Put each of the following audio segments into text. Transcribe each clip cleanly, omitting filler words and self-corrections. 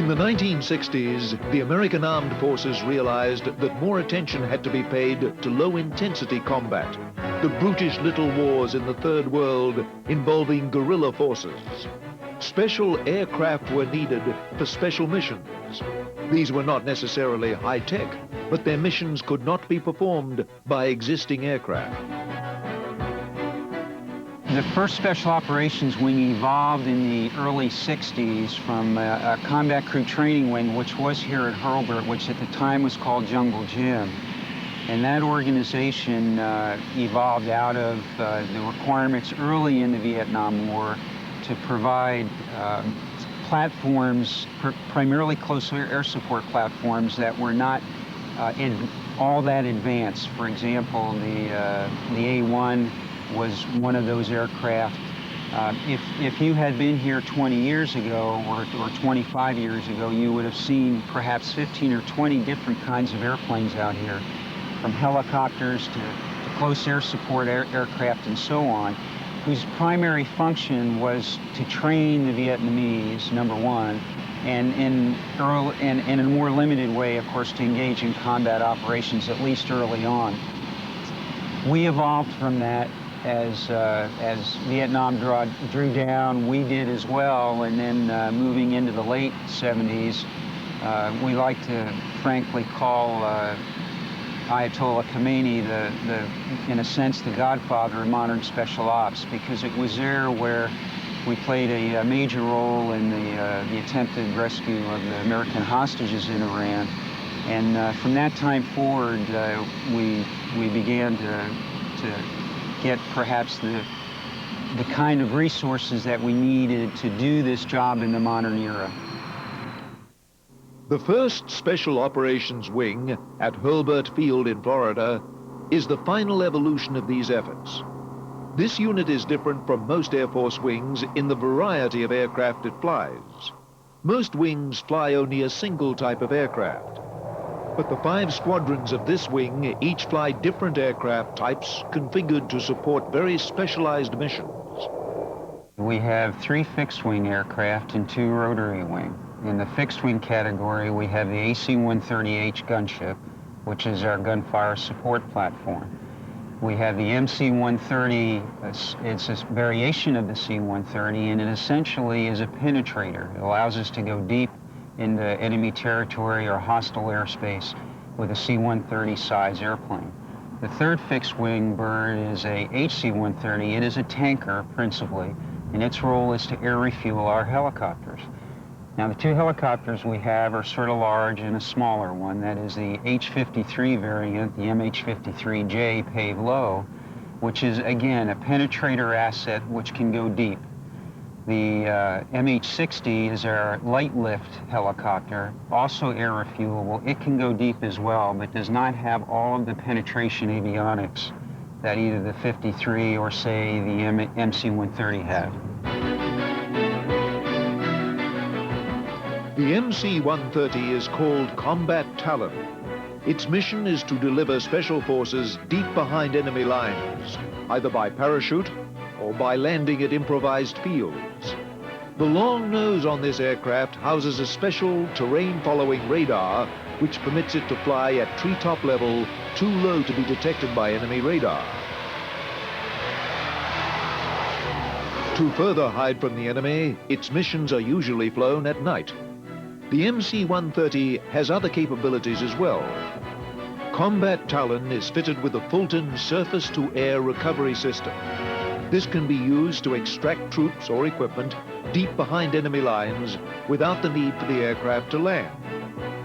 In the 1960s, the American armed forces realized that more attention had to be paid to low-intensity combat, the brutish little wars in the Third World involving guerrilla forces. Special aircraft were needed for special missions. These were not necessarily high-tech, but their missions could not be performed by existing aircraft. The first Special Operations Wing evolved in the early 60s from a combat crew training wing, which was here at Hurlburt, which at the time was called Jungle Gym. And that organization evolved out of the requirements early in the Vietnam War to provide platforms, primarily close air support platforms that were not all that advanced. For example, the A-1 was one of those aircraft. If you had been here 20 years ago or 25 years ago, you would have seen perhaps 15 or 20 different kinds of airplanes out here, from helicopters to close air support aircraft and so on, whose primary function was to train the Vietnamese, number one, and in a more limited way, of course, to engage in combat operations, at least early on. We evolved from that as Vietnam drew down. We did as well, and then moving into the late 70s, we like to frankly call Ayatollah Khomeini in a sense, the godfather of modern special ops, because it was there where we played a major role in the attempted rescue of the American hostages in Iran. And from that time forward, we began to get perhaps the kind of resources that we needed to do this job in the modern era. The first Special Operations Wing at Hurlburt Field in Florida is the final evolution of these efforts. This unit is different from most Air Force wings in the variety of aircraft it flies. Most wings fly only a single type of aircraft, but the 5 squadrons of this wing each fly different aircraft types configured to support very specialized missions. We have 3 fixed-wing aircraft and 2 rotary-wing. In the fixed-wing category, we have the AC-130H Gunship, which is our gunfire support platform. We have the MC-130, it's a variation of the C-130, and it essentially is a penetrator. It allows us to go deep into enemy territory or hostile airspace with a C-130 size airplane. The third fixed-wing bird is a HC-130. It is a tanker, principally, and its role is to air refuel our helicopters. Now, the 2 helicopters we have are sort of large and a smaller one. That is the H-53 variant, the MH-53J Pave Low, which is, again, a penetrator asset which can go deep. The MH-60 is our light lift helicopter, also air refuelable. It can go deep as well, but does not have all of the penetration avionics that either the 53 or, say, the MC-130 have. The MC-130 is called Combat Talon. Its mission is to deliver special forces deep behind enemy lines, either by parachute or by landing at improvised fields. The long nose on this aircraft houses a special terrain-following radar which permits it to fly at treetop level too low to be detected by enemy radar. To further hide from the enemy, its missions are usually flown at night. The MC-130 has other capabilities as well. Combat Talon is fitted with a Fulton surface-to-air recovery system. This can be used to extract troops or equipment deep behind enemy lines without the need for the aircraft to land.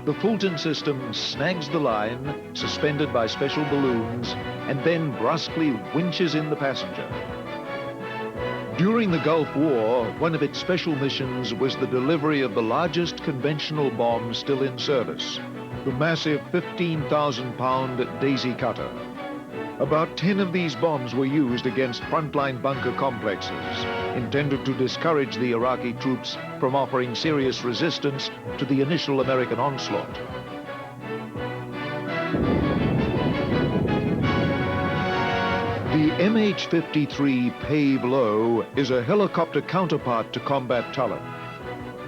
The Fulton system snags the line, suspended by special balloons, and then brusquely winches in the passenger. During the Gulf War, one of its special missions was the delivery of the largest conventional bomb still in service, the massive 15,000-pound Daisy Cutter. About 10 of these bombs were used against frontline bunker complexes, intended to discourage the Iraqi troops from offering serious resistance to the initial American onslaught. The MH-53 Pave Low is a helicopter counterpart to Combat Talon.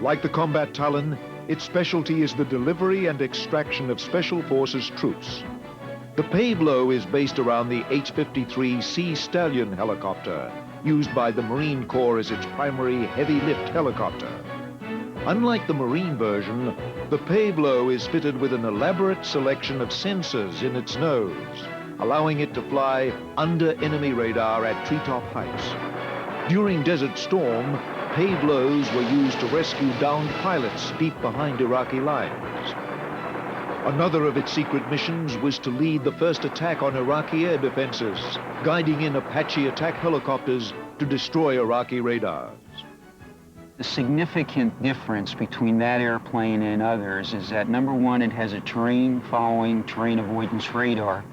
Like the Combat Talon, Its specialty is the delivery and extraction of Special Forces troops. The Pave-Low is based around the H-53 Sea Stallion helicopter, used by the Marine Corps as its primary heavy-lift helicopter. Unlike the Marine version, the Pave-Low is fitted with an elaborate selection of sensors in its nose, allowing it to fly under enemy radar at treetop heights. During Desert Storm, Pave-Lows were used to rescue downed pilots deep behind Iraqi lines. Another of its secret missions was to lead the first attack on Iraqi air defenses, guiding in Apache attack helicopters to destroy Iraqi radars. The significant difference between that airplane and others is that, number one, it has a terrain-following, terrain avoidance radar,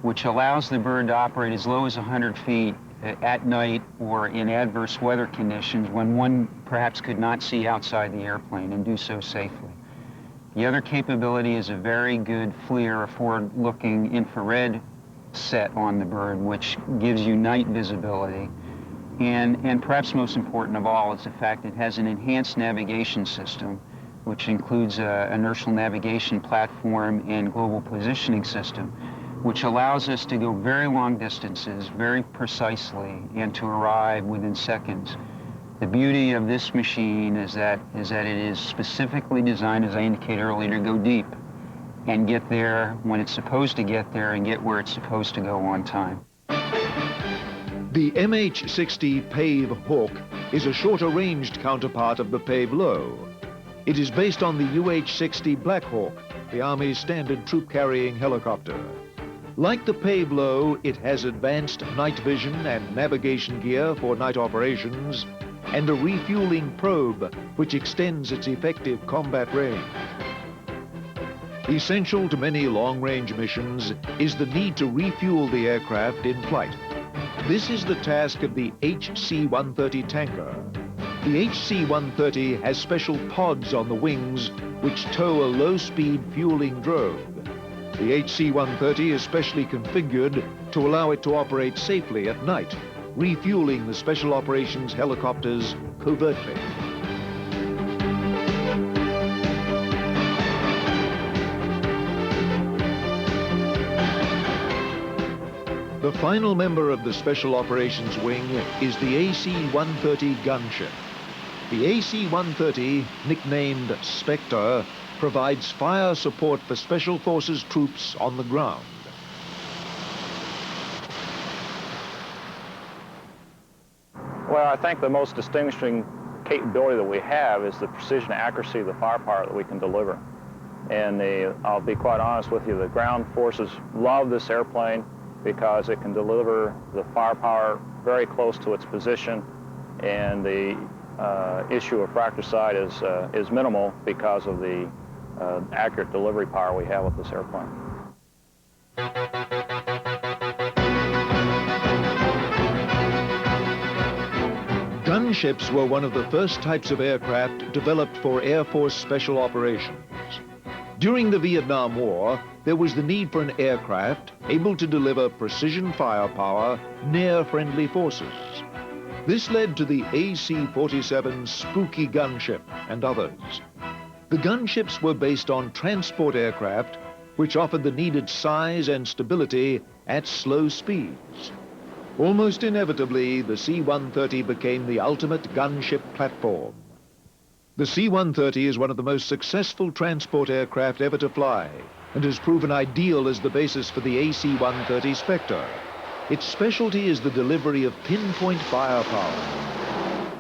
which allows the bird to operate as low as 100 feet at night or in adverse weather conditions when one perhaps could not see outside the airplane, and do so safely. The other capability is a very good FLIR, a forward-looking infrared set on the bird, which gives you night visibility. And perhaps most important of all is the fact it has an enhanced navigation system, which includes an inertial navigation platform and global positioning system, which allows us to go very long distances very precisely and to arrive within seconds. The beauty of this machine is that it is specifically designed, as I indicated earlier, to go deep and get there when it's supposed to get there and get where it's supposed to go on time. The MH-60 Pave Hawk is a shorter-ranged counterpart of the Pave-Low. It is based on the UH-60 Black Hawk, the Army's standard troop-carrying helicopter. Like the Pave-Low, it has advanced night vision and navigation gear for night operations, and a refueling probe which extends its effective combat range. Essential to many long-range missions is the need to refuel the aircraft in flight. This is the task of the HC-130 tanker. The HC-130 has special pods on the wings which tow a low-speed fueling drogue. The HC-130 is specially configured to allow it to operate safely at night, refueling the Special Operations helicopters covertly. The final member of the Special Operations Wing is the AC-130 Gunship. The AC-130, nicknamed Spectre, provides fire support for Special Forces troops on the ground. Well, I think the most distinguishing capability that we have is the precision and accuracy of the firepower that we can deliver. And I'll be quite honest with you, the ground forces love this airplane because it can deliver the firepower very close to its position, and the issue of fratricide is minimal because of the accurate delivery power we have with this airplane. Gunships were one of the first types of aircraft developed for Air Force special operations. During the Vietnam War, there was the need for an aircraft able to deliver precision firepower near friendly forces. This led to the AC-47 Spooky Gunship and others. The gunships were based on transport aircraft which offered the needed size and stability at slow speeds. Almost inevitably, the C-130 became the ultimate gunship platform. The C-130 is one of the most successful transport aircraft ever to fly and has proven ideal as the basis for the AC-130 Spectre. Its specialty is the delivery of pinpoint firepower.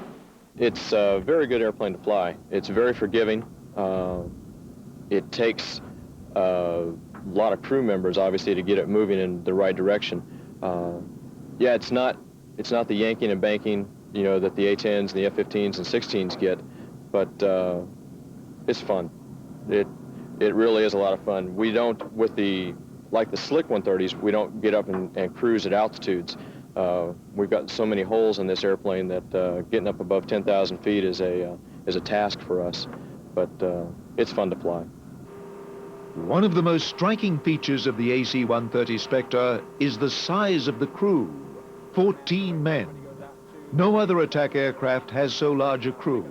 It's a very good airplane to fly. It's very forgiving. It takes a lot of crew members, obviously, to get it moving in the right direction. Yeah, it's not the yanking and banking, you know, that the A-10s and the F-15s and 16s get, but it's fun. It really is a lot of fun. We don't, like the slick 130s, we don't get up and cruise at altitudes. We've got so many holes in this airplane that getting up above 10,000 feet is a task for us, but it's fun to fly. One of the most striking features of the AC-130 Spectre is the size of the crew, 14 men. No other attack aircraft has so large a crew.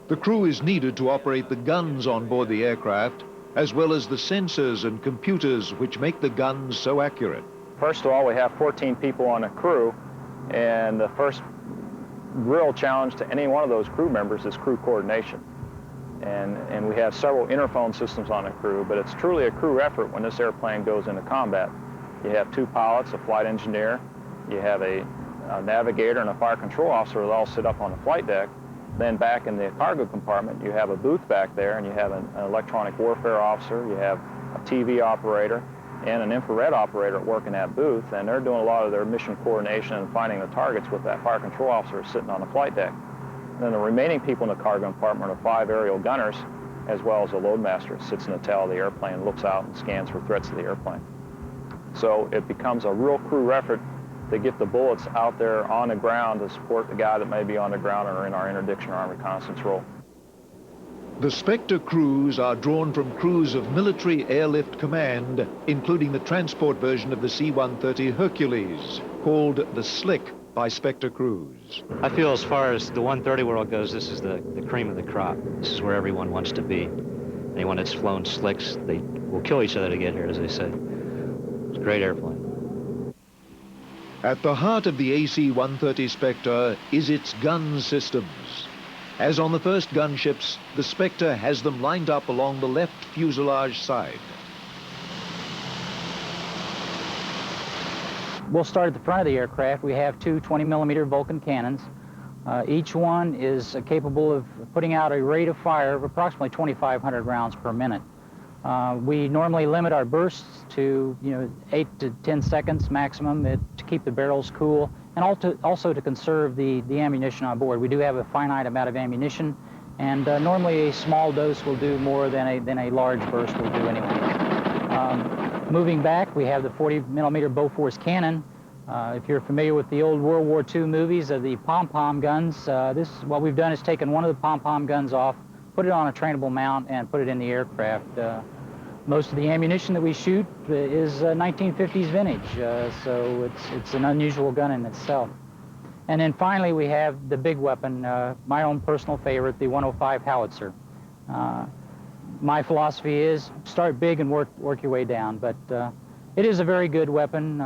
The crew is needed to operate the guns on board the aircraft, as well as the sensors and computers which make the guns so accurate. First of all, we have 14 people on a crew, and the first real challenge to any one of those crew members is crew coordination. And we have several interphone systems on a crew, but it's truly a crew effort when this airplane goes into combat. You have 2 pilots, a flight engineer, you have a navigator and a fire control officer that all sit up on the flight deck. Then back in the cargo compartment, you have a booth back there, and you have an electronic warfare officer, you have a TV operator, and an infrared operator at work in that booth, and they're doing a lot of their mission coordination and finding the targets with that fire control officer sitting on the flight deck. And then the remaining people in the cargo compartment are 5 aerial gunners, as well as a loadmaster that sits in the tail of the airplane and looks out and scans for threats to the airplane. So it becomes a real crew effort to get the bullets out there on the ground to support the guy that may be on the ground or in our interdiction or our reconnaissance role. The Spectre crews are drawn from crews of Military Airlift Command, including the transport version of the C-130 Hercules, called the Slick by Spectre crews. I feel as far as the 130 world goes, this is the cream of the crop. This is where everyone wants to be. Anyone that's flown Slicks, they will kill each other to get here, as they say. It's a great airplane. At the heart of the AC-130 Spectre is its gun systems. As on the first gunships, the Spectre has them lined up along the left fuselage side. We'll start at the front of the aircraft. We have 2 20-millimeter Vulcan cannons. Each one is capable of putting out a rate of fire of approximately 2,500 rounds per minute. We normally limit our bursts to 8 to 10 seconds maximum to keep the barrels cool, and also to conserve the ammunition on board. We do have a finite amount of ammunition, and normally a small dose will do more than a large burst will do anyway. Moving back, we have the 40-millimeter Bofors cannon. If you're familiar with the old World War II movies of the pom-pom guns, what we've done is taken one of the pom-pom guns off, put it on a trainable mount, and put it in the aircraft. Most of the ammunition that we shoot is 1950s vintage, so it's an unusual gun in itself. And then finally, we have the big weapon, my own personal favorite, the 105 howitzer. My philosophy is start big and work your way down, but it is a very good weapon.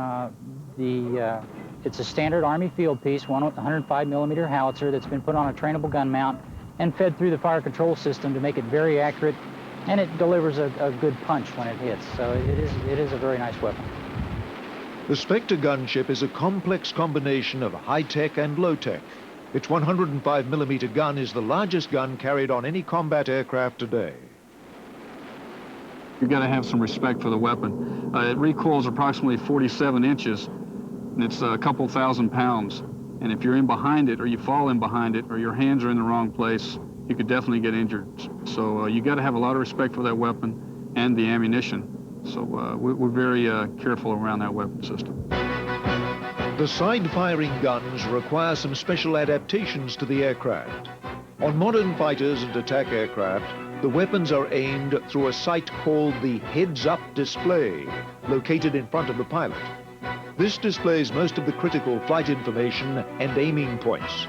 It's a standard Army field piece, 105-millimeter howitzer that's been put on a trainable gun mount and fed through the fire control system to make it very accurate, and it delivers a good punch when it hits. So it is a very nice weapon. The Spectre gunship is a complex combination of high-tech and low-tech. Its 105-millimeter gun is the largest gun carried on any combat aircraft today. You've got to have some respect for the weapon. It recoils approximately 47 inches, and it's a couple thousand pounds. And if you're in behind it, or you fall in behind it, or your hands are in the wrong place, you could definitely get injured. So you got to have a lot of respect for that weapon and the ammunition. So we're very careful around that weapon system. The side-firing guns require some special adaptations to the aircraft. On modern fighters and attack aircraft, the weapons are aimed through a sight called the heads-up display, located in front of the pilot. This displays most of the critical flight information and aiming points.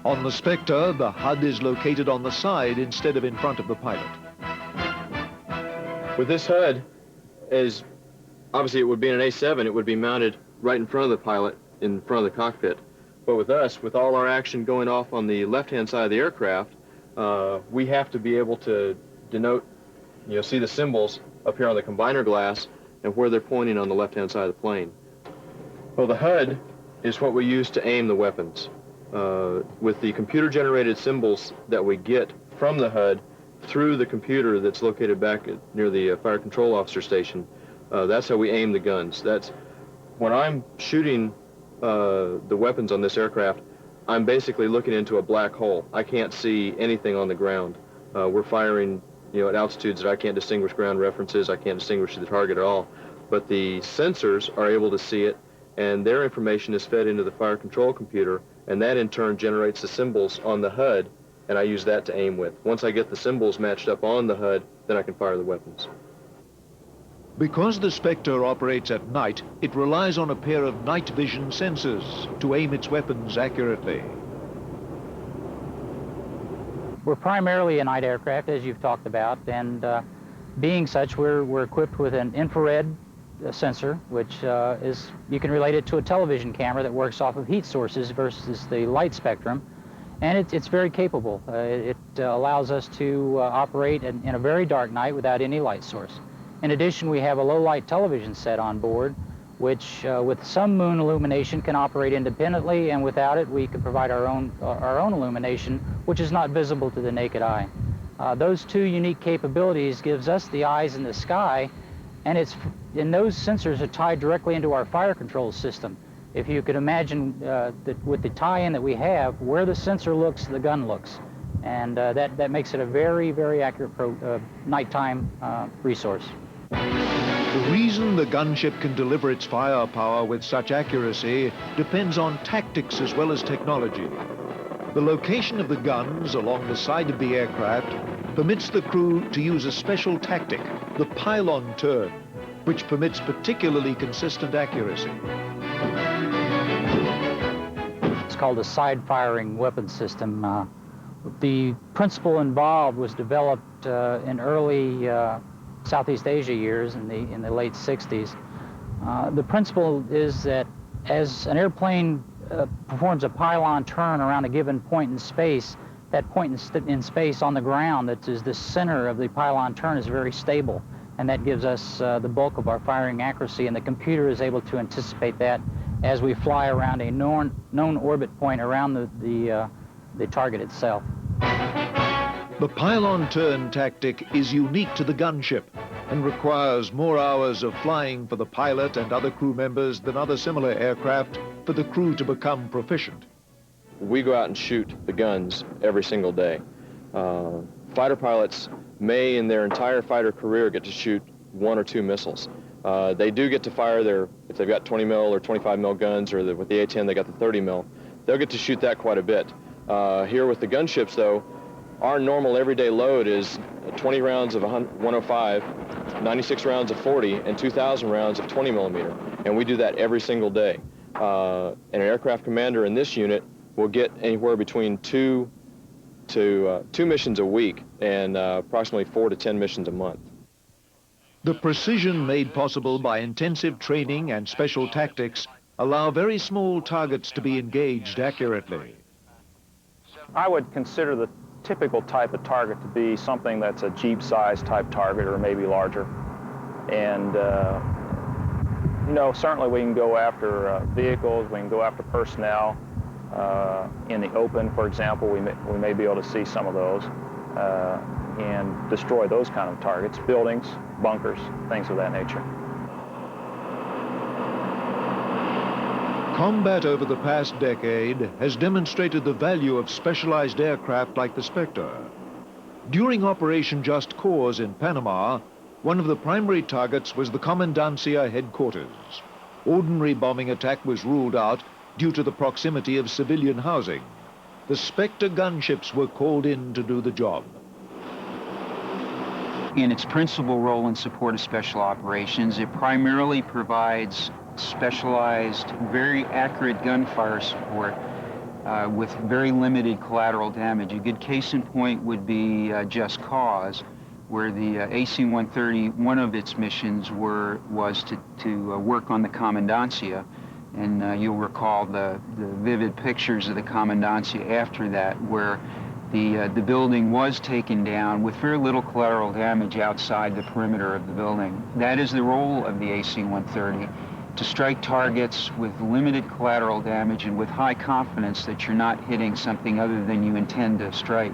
On the Spectre, the HUD is located on the side instead of in front of the pilot. With this HUD, as obviously it would be in an A7, it would be mounted right in front of the pilot, in front of the cockpit. But with us, with all our action going off on the left-hand side of the aircraft, we have to be able to denote, see the symbols up here on the combiner glass and where they're pointing on the left-hand side of the plane. Well, the HUD is what we use to aim the weapons. With the computer-generated symbols that we get from the HUD through the computer that's located back near the fire control officer station, that's how we aim the guns. That's when I'm shooting the weapons on this aircraft, I'm basically looking into a black hole. I can't see anything on the ground. We're firing, at altitudes that I can't distinguish ground references. I can't distinguish the target at all. But the sensors are able to see it, and their information is fed into the fire control computer, and that in turn generates the symbols on the HUD, and I use that to aim with. Once I get the symbols matched up on the HUD, then I can fire the weapons. Because the Spectre operates at night, it relies on a pair of night vision sensors to aim its weapons accurately. we're primarily a night aircraft, as you've talked about, and being such, we're equipped with an infrared sensor, which you can relate it to a television camera that works off of heat sources versus the light spectrum, and it's very capable. It allows us to operate in a very dark night without any light source. In addition, we have a low-light television set on board, which with some moon illumination can operate independently, and without it we can provide our own illumination, which is not visible to the naked eye. Those two unique capabilities gives us the eyes in the sky, and those sensors are tied directly into our fire control system. If you could imagine that with the tie-in that we have, where the sensor looks, the gun looks, and that makes it a very, very accurate nighttime resource. The reason the gunship can deliver its firepower with such accuracy depends on tactics as well as technology. The location of the guns along the side of the aircraft permits the crew to use a special tactic, the pylon turn, which permits particularly consistent accuracy. It's called a side-firing weapon system. The principle involved was developed in early Southeast Asia years in the late 60s. The principle is that as an airplane performs a pylon turn around a given point in space, that point in space on the ground that is the center of the pylon turn is very stable, and that gives us the bulk of our firing accuracy, and the computer is able to anticipate that as we fly around a known orbit point around the target itself. The pylon turn tactic is unique to the gunship and requires more hours of flying for the pilot and other crew members than other similar aircraft for the crew to become proficient. We go out and shoot the guns every single day. Fighter pilots may, in their entire fighter career, get to shoot 1 or 2 missiles. They do get to fire if they've got 20 mil or 25 mil guns, or with the A-10 they got the 30 mil, they'll get to shoot that quite a bit. Here with the gunships, though, our normal everyday load is 20 rounds of 105, 96 rounds of 40, and 2,000 rounds of 20 millimeter. And we do that every single day. And an aircraft commander in this unit will get anywhere between 2 missions a week and approximately 4 to 10 missions a month. The precision made possible by intensive training and special tactics allow very small targets to be engaged accurately. I would consider the typical type of target to be something that's a Jeep-sized type target or maybe larger. And, certainly we can go after vehicles, we can go after personnel. In the open, for example, we may be able to see some of those and destroy those kind of targets, buildings, bunkers, things of that nature. Combat over the past decade has demonstrated the value of specialized aircraft like the Spectre. During Operation Just Cause in Panama, one of the primary targets was the Comandancia headquarters. Ordinary bombing attack was ruled out due to the proximity of civilian housing. The Spectre gunships were called in to do the job. In its principal role in support of special operations, it primarily provides specialized, very accurate gunfire support with very limited collateral damage. A good case in point would be Just Cause, where the AC-130, one of its missions was to work on the Comandancia. And you'll recall the vivid pictures of the Comandancia after that, where the building was taken down with very little collateral damage outside the perimeter of the building. That is the role of the AC-130, to strike targets with limited collateral damage and with high confidence that you're not hitting something other than you intend to strike.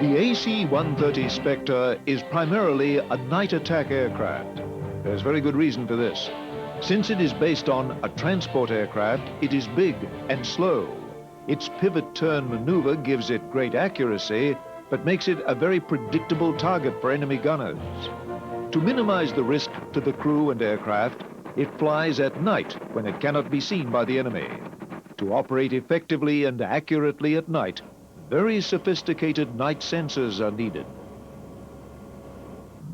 The AC-130 Spectre is primarily a night attack aircraft. There's very good reason for this. Since it is based on a transport aircraft, it is big and slow. Its pivot turn maneuver gives it great accuracy, but makes it a very predictable target for enemy gunners. To minimize the risk to the crew and aircraft, it flies at night when it cannot be seen by the enemy. To operate effectively and accurately at night, very sophisticated night sensors are needed.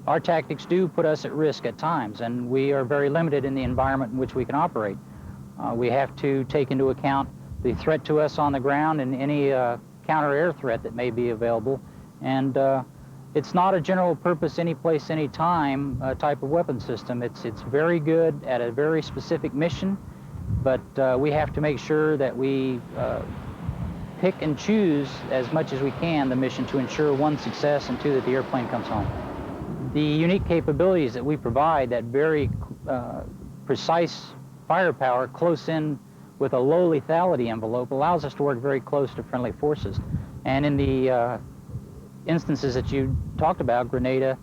Our tactics do put us at risk at times, and we are very limited in the environment in which we can operate. We have to take into account the threat to us on the ground and any counter-air threat that may be available. And it's not a general purpose, any place, any time type of weapon system. It's very good at a very specific mission, but we have to make sure that we pick and choose as much as we can the mission to ensure, one, success, and two, that the airplane comes home. The unique capabilities that we provide, that very precise firepower close in with a low lethality envelope, allows us to work very close to friendly forces. And in the instances that you talked about, Grenada,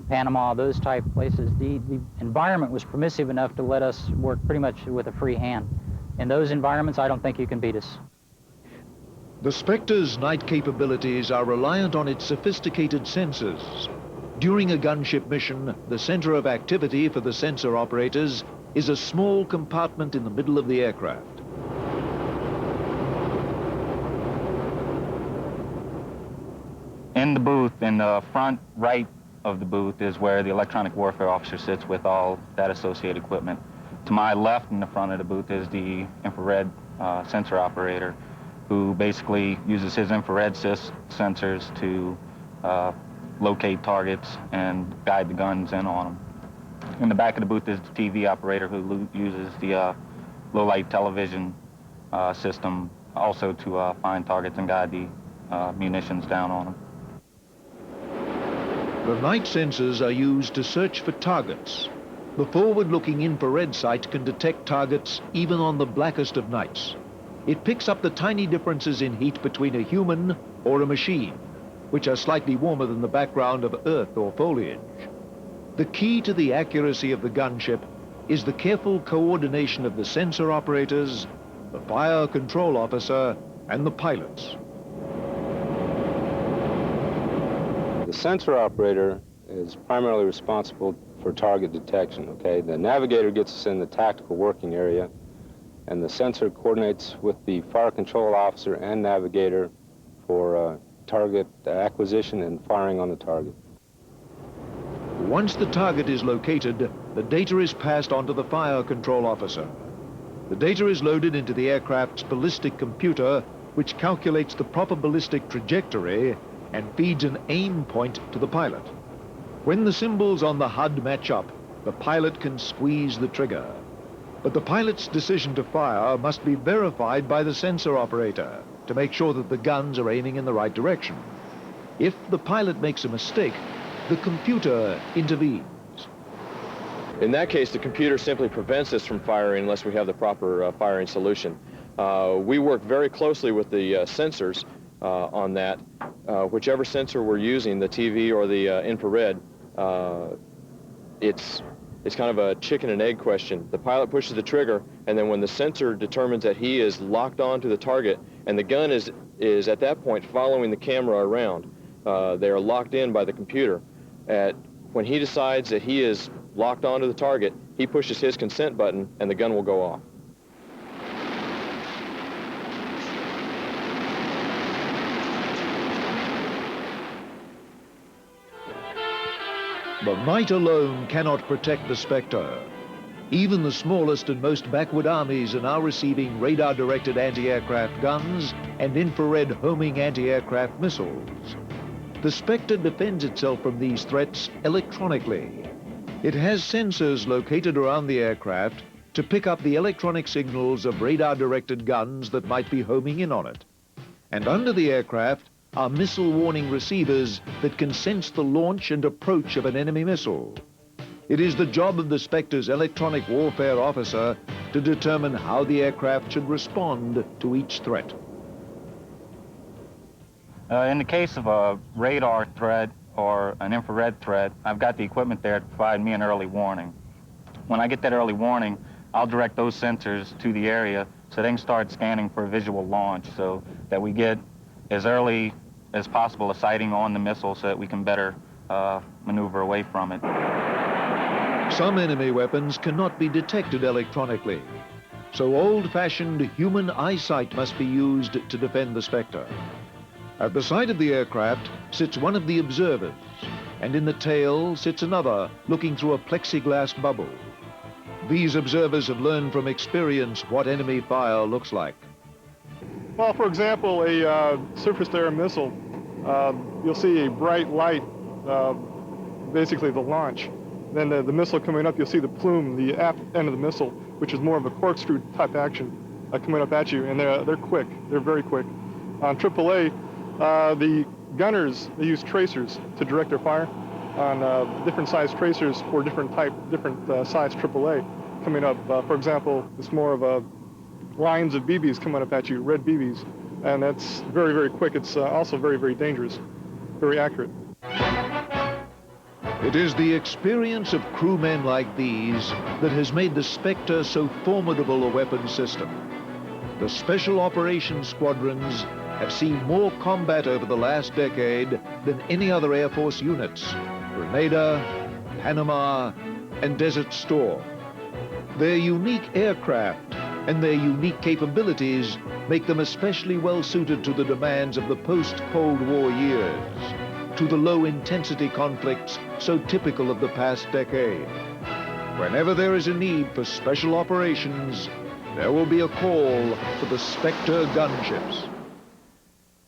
Panama, those type places, the environment was permissive enough to let us work pretty much with a free hand. In those environments, I don't think you can beat us. The Spectre's night capabilities are reliant on its sophisticated sensors. During a gunship mission, the center of activity for the sensor operators is a small compartment in the middle of the aircraft. In the booth, in the front right of the booth, is where the electronic warfare officer sits with all that associated equipment. To my left in the front of the booth is the infrared sensor operator, who basically uses his infrared sensors to locate targets and guide the guns in on them. In the back of the booth is the TV operator, who uses the low-light television system also to find targets and guide the munitions down on them. The night sensors are used to search for targets. The forward-looking infrared sight can detect targets even on the blackest of nights. It picks up the tiny differences in heat between a human or a machine, which are slightly warmer than the background of earth or foliage. The key to the accuracy of the gunship is the careful coordination of the sensor operators, the fire control officer, and the pilots. The sensor operator is primarily responsible for target detection, okay? The navigator gets us in the tactical working area, and the sensor coordinates with the fire control officer and navigator for target acquisition and firing on the target. Once the target is located, the data is passed on to the fire control officer. The data is loaded into the aircraft's ballistic computer, which calculates the proper ballistic trajectory and feeds an aim point to the pilot. When the symbols on the HUD match up, the pilot can squeeze the trigger. But the pilot's decision to fire must be verified by the sensor operator to make sure that the guns are aiming in the right direction. If the pilot makes a mistake, the computer intervenes. In that case, the computer simply prevents us from firing unless we have the proper firing solution. We work very closely with the sensors on that. Whichever sensor we're using, the TV or the infrared, it's kind of a chicken and egg question. The pilot pushes the trigger, and then when the sensor determines that he is locked onto the target, and the gun is at that point following the camera around, they are locked in by the computer. When he decides that he is locked onto the target, he pushes his consent button, and the gun will go off. But night alone cannot protect the Spectre. Even the smallest and most backward armies are now receiving radar-directed anti-aircraft guns and infrared homing anti-aircraft missiles. The Spectre defends itself from these threats electronically. It has sensors located around the aircraft to pick up the electronic signals of radar-directed guns that might be homing in on it. And under the aircraft are missile warning receivers that can sense the launch and approach of an enemy missile. It is the job of the Spectre's electronic warfare officer to determine how the aircraft should respond to each threat. In the case of a radar threat or an infrared threat, I've got the equipment there to provide me an early warning. When I get that early warning, I'll direct those sensors to the area so they can start scanning for a visual launch so that we get as early as possible a sighting on the missile so that we can better maneuver away from it. Some enemy weapons cannot be detected electronically, so old-fashioned human eyesight must be used to defend the Spectre. At the side of the aircraft sits one of the observers, and in the tail sits another looking through a plexiglass bubble. These observers have learned from experience what enemy fire looks like. Well, for example, a surface-to-air missile, you'll see a bright light, basically the launch. Then the missile coming up, you'll see the plume, the aft end of the missile, which is more of a corkscrew type action coming up at you, and they're quick. They're very quick. On AAA, the gunners, they use tracers to direct their fire on different size tracers for different size AAA coming up. For example, it's more of a lines of BBs coming up at you, red BBs, and that's very, very quick. It's also very, very dangerous, very accurate. It is the experience of crewmen like these that has made the Spectre so formidable a weapon system. The Special Operations Squadrons have seen more combat over the last decade than any other Air Force units: Grenada, Panama, and Desert Storm. Their unique aircraft and their unique capabilities make them especially well suited to the demands of the post-Cold War years, to the low-intensity conflicts so typical of the past decade. Whenever there is a need for special operations, there will be a call for the Spectre gunships.